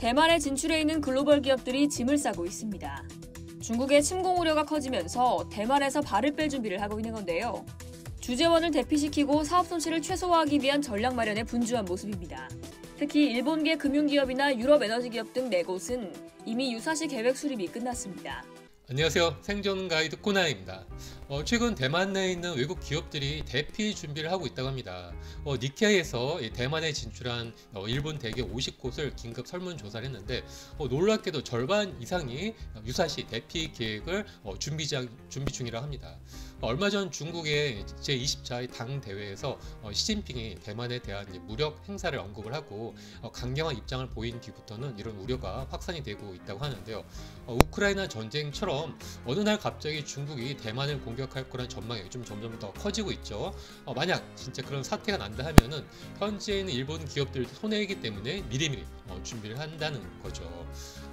대만에 진출해 있는 글로벌 기업들이 짐을 싸고 있습니다. 중국의 침공 우려가 커지면서 대만에서 발을 뺄 준비를 하고 있는 건데요. 주재원을 대피시키고 사업 손실을 최소화하기 위한 전략 마련에 분주한 모습입니다. 특히 일본계 금융기업이나 유럽 에너지 기업 등 4곳은 이미 유사시 계획 수립이 끝났습니다. 안녕하세요. 생존 가이드 코나입니다. 최근 대만 내에 있는 외국 기업들이 대피 준비를 하고 있다고 합니다. 니케이에서 대만에 진출한 일본 대기업 50곳을 긴급 설문조사를 했는데 놀랍게도 절반 이상이 유사시 대피 계획을 준비 중이라고 합니다. 얼마 전 중국의 제20차 당 대회에서 시진핑이 대만에 대한 무력 행사를 언급을 하고 강경한 입장을 보인 뒤부터는 이런 우려가 확산이 되고 있다고 하는데요. 우크라이나 전쟁처럼 어느 날 갑자기 중국이 대만을 공격할 거란 전망이 요즘 점점 더 커지고 있죠. 만약 진짜 그런 사태가 난다 하면은 현지에 있는 일본 기업들도 손해이기 때문에 미리미리 준비를 한다는 거죠.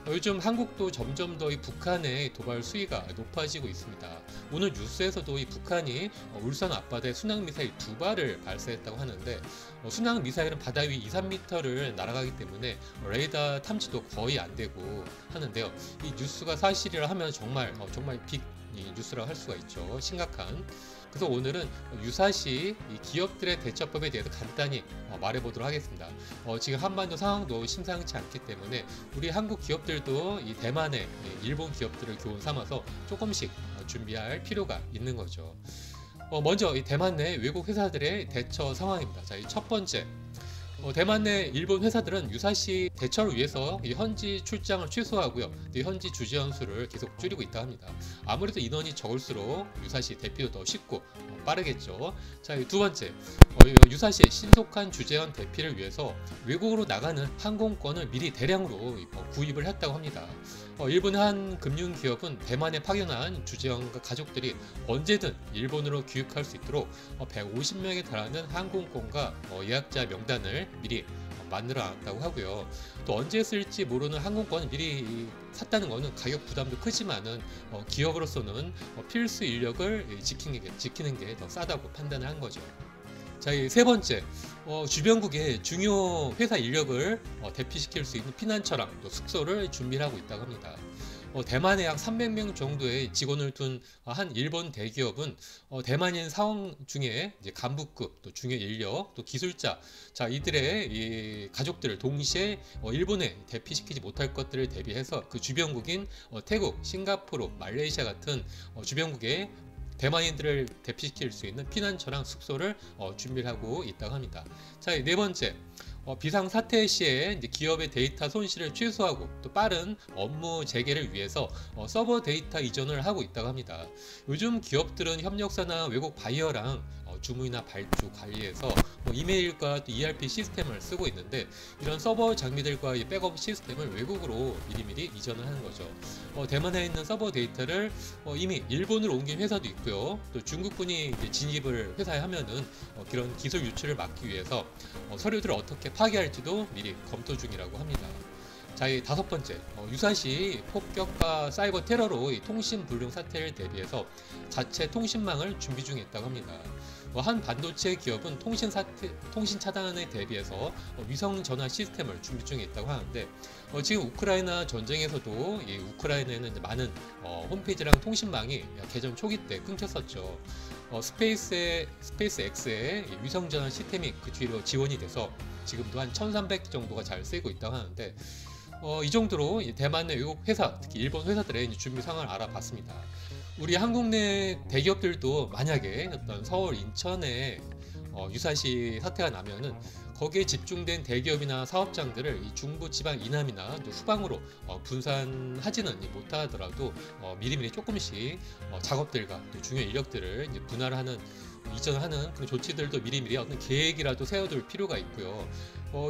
요즘 한국도 점점 더 이 북한의 도발 수위가 높아지고 있습니다. 오늘 뉴스에서도 이 북한이 울산 앞바다에 순항미사일 2발을 발사했다고 하는데 순항 미사일은 바다 위 2, 3m를 날아가기 때문에 레이더 탐지도 거의 안 되고 하는데요. 이 뉴스가 사실이라 하면 정말 빅 뉴스라고 할 수가 있죠. 심각한. 그래서 오늘은 유사시 이 기업들의 대처법에 대해서 간단히 말해보도록 하겠습니다. 지금 한반도 상황도 심상치 않기 때문에 우리 한국 기업들도 이 대만의 일본 기업들을 교훈 삼아서 조금씩 준비할 필요가 있는 거죠. 먼저 이 대만 내 외국 회사들의 대처 상황입니다. 자, 이 첫 번째. 대만 내 일본 회사들은 유사시 대처를 위해서 현지 출장을 최소화하고요. 현지 주재원 수를 계속 줄이고 있다 합니다. 아무래도 인원이 적을수록 유사시 대피도 더 쉽고 빠르겠죠. 자, 두 번째. 유사시의 신속한 주재원 대피를 위해서 외국으로 나가는 항공권을 미리 대량으로 구입을 했다고 합니다. 일본의 한 금융기업은 대만에 파견한 주재원과 가족들이 언제든 일본으로 귀국할 수 있도록 150명에 달하는 항공권과 예약자 명단을 미리 만들어놨다고 하고요. 또 언제 쓸지 모르는 항공권을 미리 샀다는 것은 가격 부담도 크지만은 기업으로서는 필수 인력을 지키는 게 더 싸다고 판단을 한 거죠. 자, 세 번째, 주변국의 중요 회사 인력을 대피시킬 수 있는 피난처랑 또 숙소를 준비를 하고 있다고 합니다. 대만에 약 300명 정도의 직원을 둔 한 일본 대기업은 대만인 사원 중에 이제 간부급, 또 중요 인력, 또 기술자, 자, 이들의 이 가족들을 동시에 일본에 대피시키지 못할 것들을 대비해서 그 주변국인 태국, 싱가포르, 말레이시아 같은 주변국의 대만인들을 대피시킬 수 있는 피난처랑 숙소를 준비를 하고 있다고 합니다. 자, 네 번째. 비상사태 시에 이제 기업의 데이터 손실을 최소화하고 또 빠른 업무 재개를 위해서 서버 데이터 이전을 하고 있다고 합니다. 요즘 기업들은 협력사나 외국 바이어랑 주문이나 발주 관리해서 이메일과 또 ERP 시스템을 쓰고 있는데 이런 서버 장비들과 백업 시스템을 외국으로 미리미리 이전을 하는 거죠. 대만에 있는 서버 데이터를 이미 일본으로 옮긴 회사도 있고요. 또 중국군이 이제 진입을 회사에 하면은 그런 기술 유출을 막기 위해서 서류들을 어떻게 파괴할지도 미리 검토 중이라고 합니다. 자, 이 다섯 번째, 유사시 폭격과 사이버 테러로 이 통신 불능 사태를 대비해서 자체 통신망을 준비 중에 있다고 합니다. 한 반도체 기업은 통신 차단에 대비해서 위성 전화 시스템을 준비 중에 있다고 하는데 지금 우크라이나 전쟁에서도 이 우크라이나에는 이제 많은 홈페이지랑 통신망이 개전 초기 때 끊겼었죠. 스페이스 X의 위성 전화 시스템이 그 뒤로 지원이 돼서 지금도 한 1300 정도가 잘 쓰이고 있다고 하는데 이 정도로 대만 내 외국 회사, 특히 일본 회사들의 준비 상황을 알아봤습니다. 우리 한국 내 대기업들도 만약에 어떤 서울, 인천에 유사시 사태가 나면은 거기에 집중된 대기업이나 사업장들을 이 중부, 지방, 이남이나 또 후방으로 분산하지는 못하더라도 미리미리 조금씩 작업들과 또 중요 인력들을 이제 분할하는 이전하는 그런 조치들도 미리미리 어떤 계획이라도 세워둘 필요가 있고요.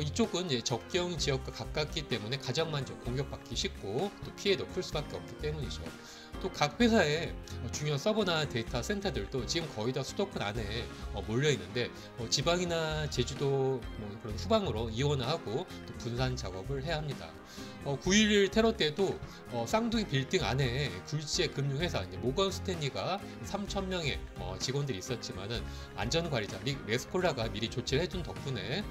이쪽은 이제 접경 지역과 가깝기 때문에 가장 먼저 공격받기 쉽고 또 피해도 클 수밖에 없기 때문이죠. 또 각 회사의 중요한 서버나 데이터 센터들도 지금 거의 다 수도권 안에 몰려 있는데 지방이나 제주도 그런 후방으로 이원화하고 또 분산 작업을 해야 합니다. 9.11 테러 때도 쌍둥이 빌딩 안에 굴지의 금융회사 모건 스탠리가 3,000명의 직원들이 있었지만 있었지만은 안전관리자 레스콜라가 미리 조치를 해준 덕분에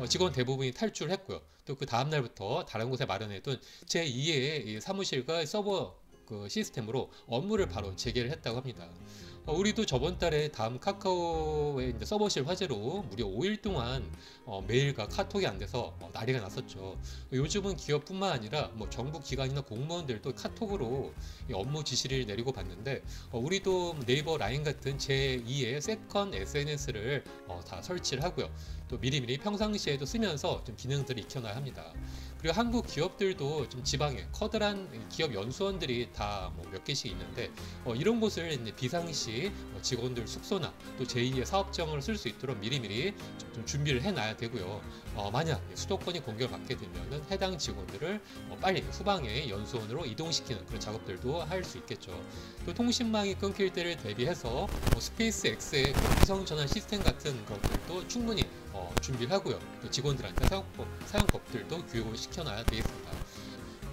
직원 대부분이 탈출했고요. 또 그 다음 날부터 다른 곳에 마련해둔 제2의 사무실과 서버 시스템으로 업무를 바로 재개를 했다고 합니다. 우리도 저번 달에 다음 카카오의 이제 서버실 화재로 무려 5일 동안 메일과 카톡이 안 돼서 난리가 났었죠. 요즘은 기업뿐만 아니라 뭐 정부 기관이나 공무원들도 카톡으로 업무 지시를 내리고 받는데 우리도 네이버 라인 같은 제2의 세컨 SNS를 다 설치를 하고요. 또 미리미리 평상시에도 쓰면서 좀 기능들을 익혀놔야 합니다. 그리고 한국 기업들도 좀 지방에 커다란 기업 연수원들이 다 뭐 몇 개씩 있는데 이런 곳을 이제 비상시 직원들 숙소나 또 제2의 사업장을 쓸 수 있도록 미리미리 좀 준비를 해놔야 되고요. 만약 수도권이 공격을 받게 되면은 해당 직원들을 빨리 후방의 연수원으로 이동시키는 그런 작업들도 할 수 있겠죠. 또 통신망이 끊길 때를 대비해서 스페이스 X의 위성 전환 시스템 같은 것들도 충분히 준비를 하고요. 또 직원들한테 사용법들도 교육을 시켜놔야 되겠습니다.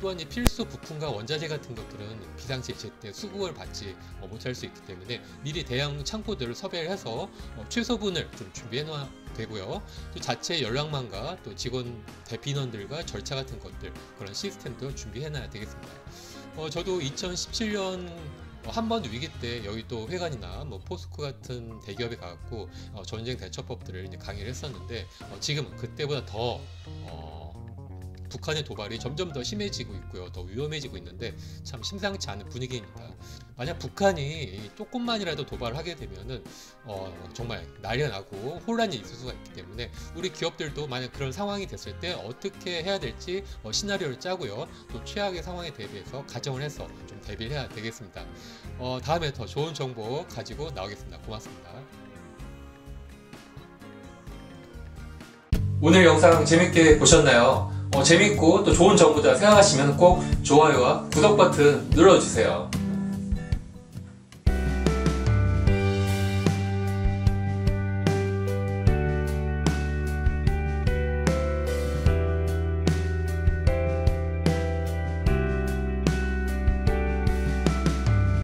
또한 이 필수 부품과 원자재 같은 것들은 비상시 제때 수급을 받지 못할 수 있기 때문에 미리 대형 창고들을 섭외를 해서 최소분을 좀 준비해 놔야 되고요. 또 자체 연락망과 또 직원 대피인원들과 절차 같은 것들 그런 시스템도 준비해 놔야 되겠습니다. 저도 2017년 한 번 위기 때 여기 또 회관이나 뭐 포스코 같은 대기업에 가갖고 전쟁 대처법들을 이제 강의를 했었는데 지금은 그때보다 더 북한의 도발이 점점 더 심해지고 있고요. 더 위험해지고 있는데 참 심상치 않은 분위기입니다. 만약 북한이 조금만이라도 도발을 하게 되면은 정말 난리가 나고 혼란이 있을 수가 있기 때문에 우리 기업들도 만약 그런 상황이 됐을 때 어떻게 해야 될지 시나리오를 짜고요. 또 최악의 상황에 대비해서 가정을 해서 좀 대비를 해야 되겠습니다. 다음에 더 좋은 정보 가지고 나오겠습니다. 고맙습니다. 오늘 영상 재밌게 보셨나요? 재밌고 또 좋은 정보다 생각하시면 꼭 좋아요와 구독 버튼 눌러주세요.